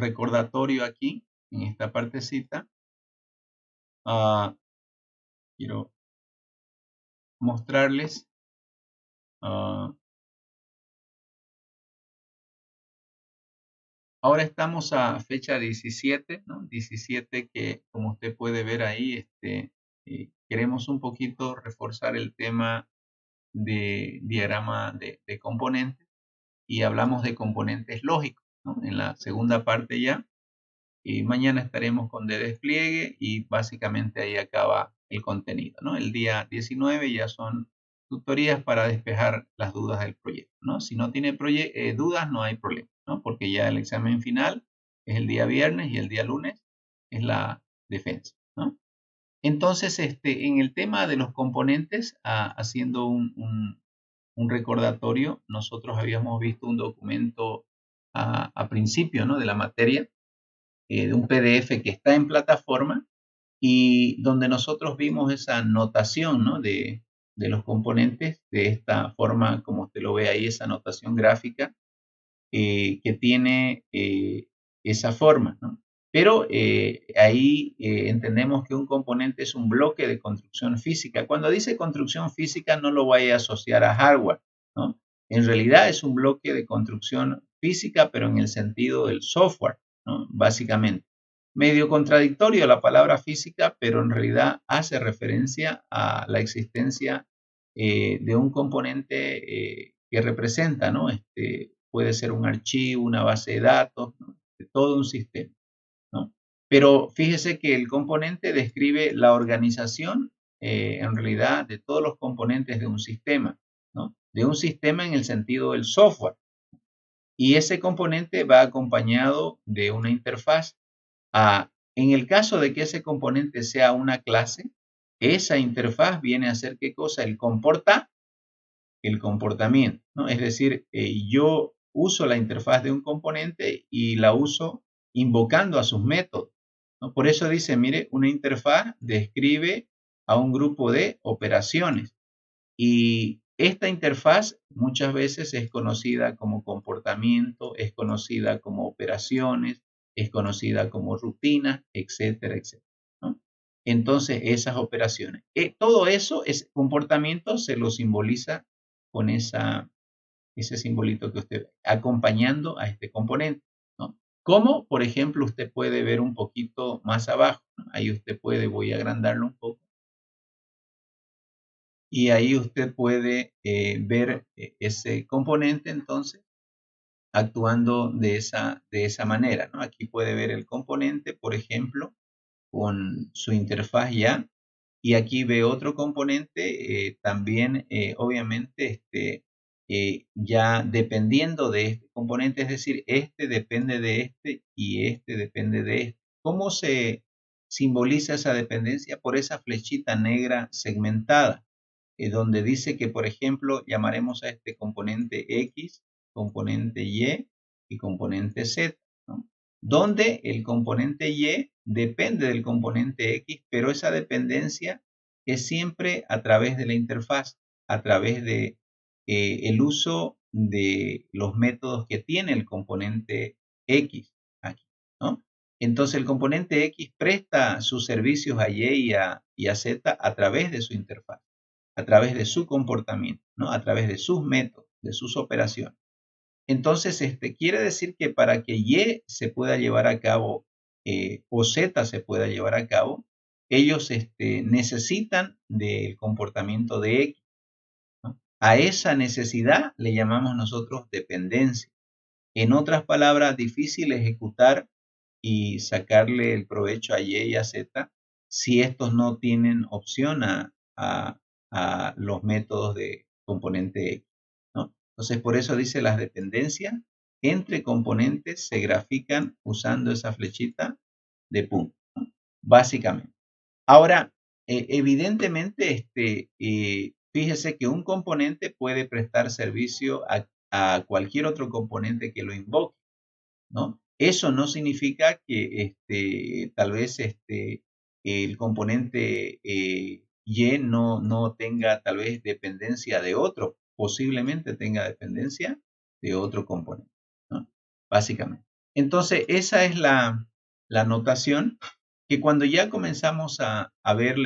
recordatorio aquí, en esta partecita. Quiero mostrarles. Ahora estamos a fecha 17, ¿no? 17 que, como usted puede ver ahí, queremos un poquito reforzar el tema de diagrama de componentes y hablamos de componentes lógicos, ¿no? En la segunda parte ya. Y mañana estaremos con de despliegue y básicamente ahí acaba el contenido, ¿no? El día 19 ya son tutorías para despejar las dudas del proyecto, ¿no? Si no tiene dudas, no hay problema, ¿no? Porque ya el examen final es el día viernes y el día lunes es la defensa, ¿no? Entonces, en el tema de los componentes, haciendo un recordatorio, nosotros habíamos visto un documento a principio, ¿no? De la materia, de un PDF que está en plataforma y donde nosotros vimos esa notación, ¿no? de los componentes de esta forma, como usted lo ve ahí, esa notación gráfica que tiene esa forma, ¿no? Pero ahí entendemos que un componente es un bloque de construcción física. Cuando dice construcción física, no lo vaya a asociar a hardware, ¿no? En realidad es un bloque de construcción física, pero en el sentido del software, ¿no? Básicamente. Medio contradictorio la palabra física, pero en realidad hace referencia a la existencia de un componente que representa, ¿no? Puede ser un archivo, una base de datos, ¿no? De todo un sistema, ¿no? Pero fíjese que el componente describe la organización, en realidad, de todos los componentes de un sistema, ¿no? De un sistema en el sentido del software. Y ese componente va acompañado de una interfaz. En el caso de que ese componente sea una clase, esa interfaz viene a ser ¿qué cosa? El comportamiento, ¿no? Es decir, yo uso la interfaz de un componente y la uso invocando a sus métodos, ¿no? Por eso dice, mire, una interfaz describe a un grupo de operaciones y esta interfaz muchas veces es conocida como comportamiento, es conocida como operaciones, es conocida como rutinas, etcétera, etcétera, ¿no? Entonces, esas operaciones. Todo eso, ese comportamiento se lo simboliza con ese simbolito que usted ve, acompañando a este componente, ¿no? Como, por ejemplo, usted puede ver un poquito más abajo, ¿no? Ahí usted puede, voy a agrandarlo un poco, y ahí usted puede ver ese componente entonces actuando de esa manera, ¿no? Aquí puede ver el componente, por ejemplo, con su interfaz ya, y aquí ve otro componente también, obviamente, ya dependiendo de este componente, es decir, este depende de este y este depende de este. ¿Cómo se simboliza esa dependencia? Por esa flechita negra segmentada donde dice que, por ejemplo, llamaremos a este componente X, componente y componente Z, ¿no? Donde el componente Y depende del componente X, pero esa dependencia es siempre a través de la interfaz, a través de el uso de los métodos que tiene el componente X aquí, ¿no? Entonces el componente X presta sus servicios a Y y a Z a través de su interfaz, a través de su comportamiento, ¿no? A través de sus métodos, de sus operaciones. Entonces, quiere decir que para que Y se pueda llevar a cabo o Z se pueda llevar a cabo, ellos necesitan del comportamiento de X, ¿no? A esa necesidad le llamamos nosotros dependencia. En otras palabras, difícil ejecutar y sacarle el provecho a Y y a Z si estos no tienen opción a los métodos de componente X, ¿no? Entonces, por eso dice las dependencias entre componentes se grafican usando esa flechita de punto, ¿no? Básicamente. Ahora, evidentemente, fíjese que un componente puede prestar servicio a cualquier otro componente que lo invoque, ¿no? Eso no significa que tal vez el componente Y no tenga tal vez dependencia de otro, posiblemente tenga dependencia de otro componente, ¿no? Básicamente. Entonces, esa es la notación que cuando ya comenzamos a ver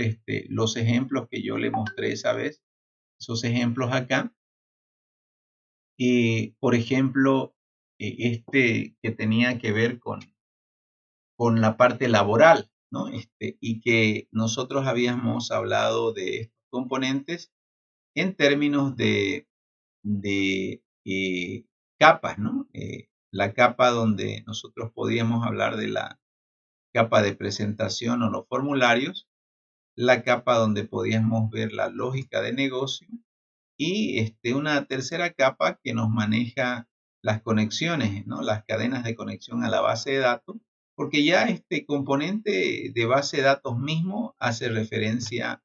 los ejemplos que yo le mostré esa vez, esos ejemplos acá, por ejemplo, que tenía que ver con la parte laboral, ¿no? Y que nosotros habíamos hablado de estos componentes en términos de capas, ¿no? La capa donde nosotros podíamos hablar de la capa de presentación o los formularios, la capa donde podíamos ver la lógica de negocio y una tercera capa que nos maneja las conexiones, ¿no? Las cadenas de conexión a la base de datos, porque ya este componente de base de datos mismo hace referencia,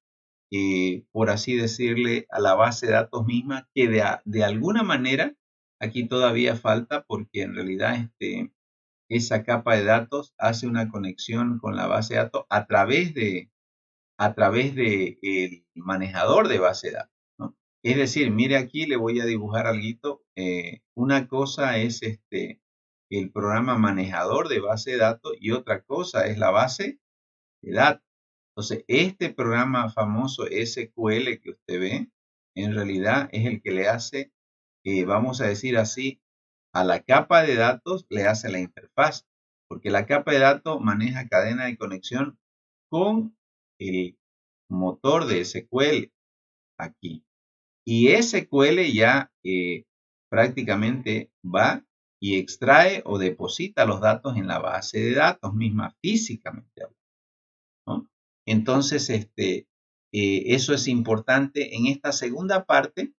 por así decirle, a la base de datos misma, que de alguna manera aquí todavía falta, porque en realidad esa capa de datos hace una conexión con la base de datos a través de el manejador de base de datos, ¿no? Es decir, mire aquí le voy a dibujar algo. Una cosa es el programa manejador de base de datos y otra cosa es la base de datos. Entonces, este programa famoso SQL que usted ve, en realidad es el que le hace, vamos a decir así, a la capa de datos le hace la interfaz, porque la capa de datos maneja cadena de conexión con el motor de SQL aquí. Y SQL ya prácticamente va y extrae o deposita los datos en la base de datos misma físicamente, ¿no? Entonces, eso es importante en esta segunda parte,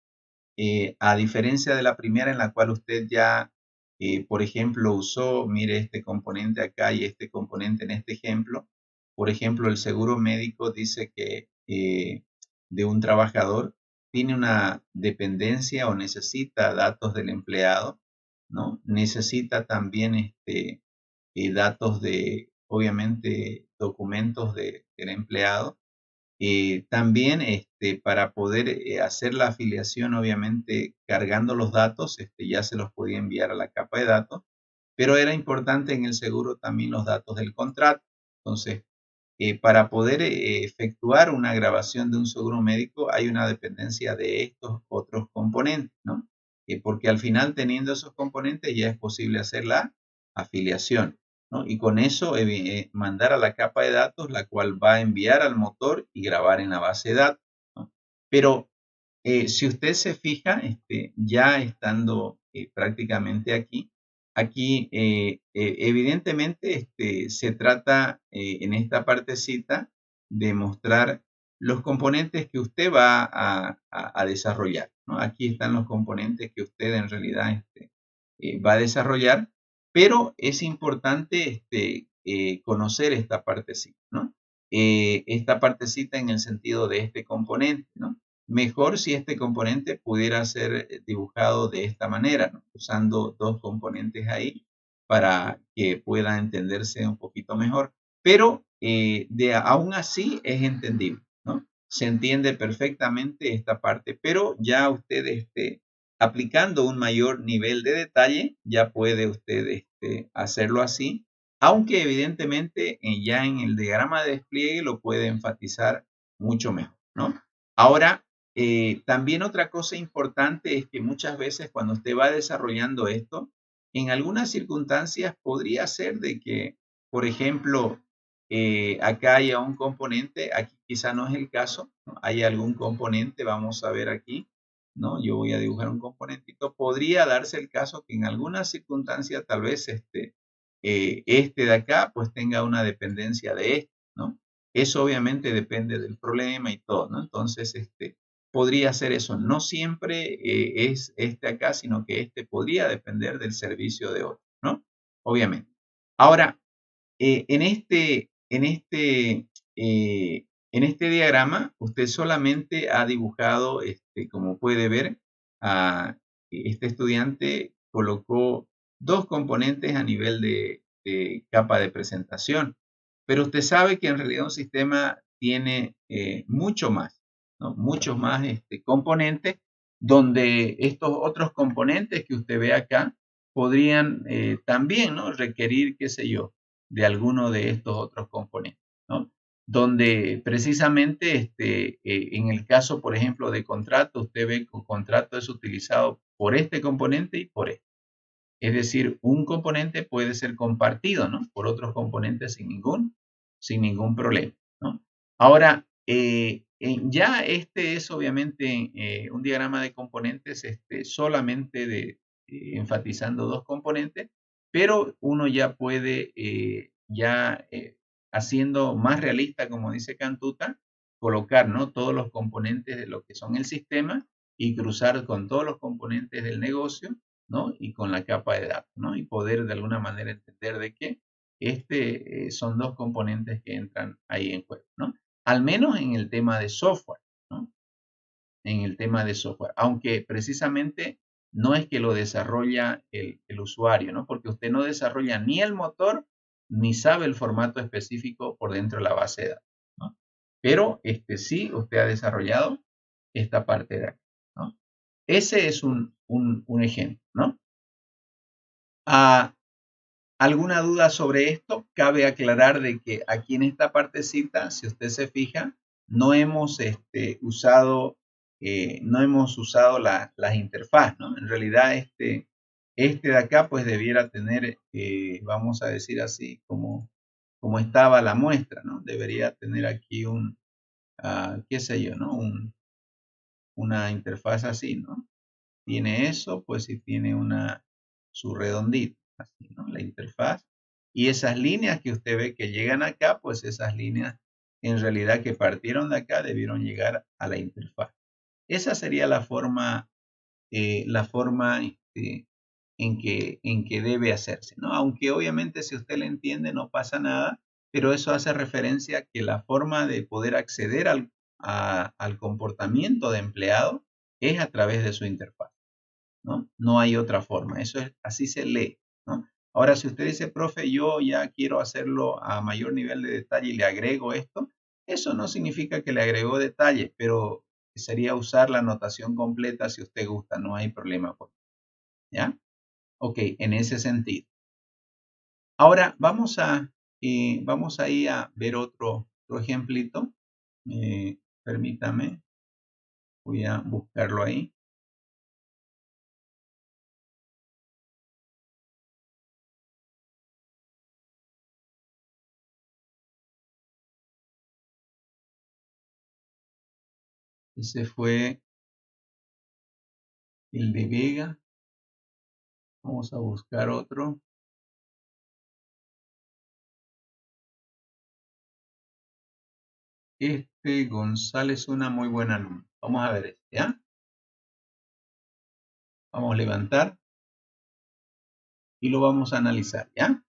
a diferencia de la primera en la cual usted ya, por ejemplo, usó, mire este componente acá y este componente en este ejemplo. Por ejemplo, el seguro médico dice que de un trabajador tiene una dependencia o necesita datos del empleado, ¿no? Necesita también datos de, obviamente, documentos del empleado. También para poder hacer la afiliación, obviamente cargando los datos, ya se los podía enviar a la capa de datos, pero era importante en el seguro también los datos del contrato. Entonces, para poder efectuar una grabación de un seguro médico hay una dependencia de estos otros componentes, ¿no? Porque al final teniendo esos componentes ya es posible hacer la afiliación, ¿no? Y con eso mandar a la capa de datos, la cual va a enviar al motor y grabar en la base de datos, ¿no? Pero si usted se fija, ya estando prácticamente aquí evidentemente se trata en esta partecita de mostrar los componentes que usted va a desarrollar, ¿no? Aquí están los componentes que usted en realidad va a desarrollar, pero es importante conocer esta partecita, ¿no? Esta partecita en el sentido de este componente, ¿no? Mejor si este componente pudiera ser dibujado de esta manera, ¿no? Usando dos componentes ahí para que pueda entenderse un poquito mejor. Pero aún así es entendible, ¿no? Se entiende perfectamente esta parte, pero ya usted aplicando un mayor nivel de detalle, ya puede usted hacerlo así, aunque evidentemente ya en el diagrama de despliegue lo puede enfatizar mucho mejor, ¿no? Ahora, también otra cosa importante es que muchas veces cuando usted va desarrollando esto, en algunas circunstancias podría ser de que, por ejemplo, acá haya un componente, aquí quizá no es el caso, ¿no? Hay algún componente, vamos a ver aquí, ¿no? Yo voy a dibujar un componentito. Podría darse el caso que en alguna circunstancia tal vez de acá pues tenga una dependencia de este, ¿no? Eso obviamente depende del problema y todo, ¿no? Entonces, podría ser eso. No siempre es acá, sino que podría depender del servicio de otro, ¿no? Obviamente. Ahora, en este diagrama, usted solamente ha dibujado, como puede ver, este estudiante colocó dos componentes a nivel de capa de presentación, pero usted sabe que en realidad un sistema tiene mucho más, ¿no? Muchos más componentes, donde estos otros componentes que usted ve acá podrían también, ¿no?, requerir, qué sé yo, de alguno de estos otros componentes, ¿no? Donde precisamente en el caso, por ejemplo, de contrato, usted ve que el contrato es utilizado por este componente y por este. Es decir, un componente puede ser compartido, ¿no?, por otros componentes sin ningún problema, ¿no? Ahora, ya este es obviamente un diagrama de componentes solamente enfatizando dos componentes, pero uno ya puede, haciendo más realista, como dice Cantuta, colocar, ¿no?, todos los componentes de lo que son el sistema y cruzar con todos los componentes del negocio, ¿no?, y con la capa de datos, ¿no?, y poder de alguna manera entender de que son dos componentes que entran ahí en juego, ¿no? Al menos en el tema de software, ¿no? En el tema de software, aunque precisamente no es que lo desarrolla el usuario, ¿no? Porque usted no desarrolla ni el motor ni sabe el formato específico por dentro de la base de datos, ¿no? Pero sí, usted ha desarrollado esta parte de aquí, ¿no? Ese es un ejemplo, ¿no? ¿Alguna duda sobre esto? Cabe aclarar de que aquí en esta partecita, si usted se fija, no hemos usado, las interfaz, ¿no? En realidad, de acá, pues debiera tener, vamos a decir así, como estaba la muestra, ¿no? Debería tener aquí qué sé yo, ¿no? Una interfaz así, ¿no? Tiene eso, pues si tiene su redondito, así, ¿no?, la interfaz. Y esas líneas que usted ve que llegan acá, pues esas líneas en realidad que partieron de acá debieron llegar a la interfaz. Esa sería la forma en que debe hacerse, ¿no? Aunque obviamente si usted le entiende no pasa nada, pero eso hace referencia a que la forma de poder acceder al comportamiento de empleado es a través de su interfaz, ¿no? No hay otra forma, así se lee, ¿no? Ahora, si usted dice, profe, yo ya quiero hacerlo a mayor nivel de detalle y le agrego esto, eso no significa que le agregó detalle, pero sería usar la notación completa si usted gusta, no hay problema, ¿ya? Ok, en ese sentido. Ahora, vamos ahí a ver otro ejemplito. Permítame, voy a buscarlo ahí. Ese fue el de Vega. Vamos a buscar otro. González es una muy buena alumno. Vamos a ver ¿ya? Vamos a levantar y lo vamos a analizar, ¿ya?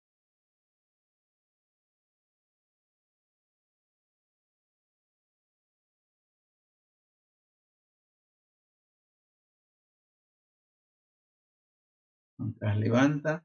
Mientras levanta.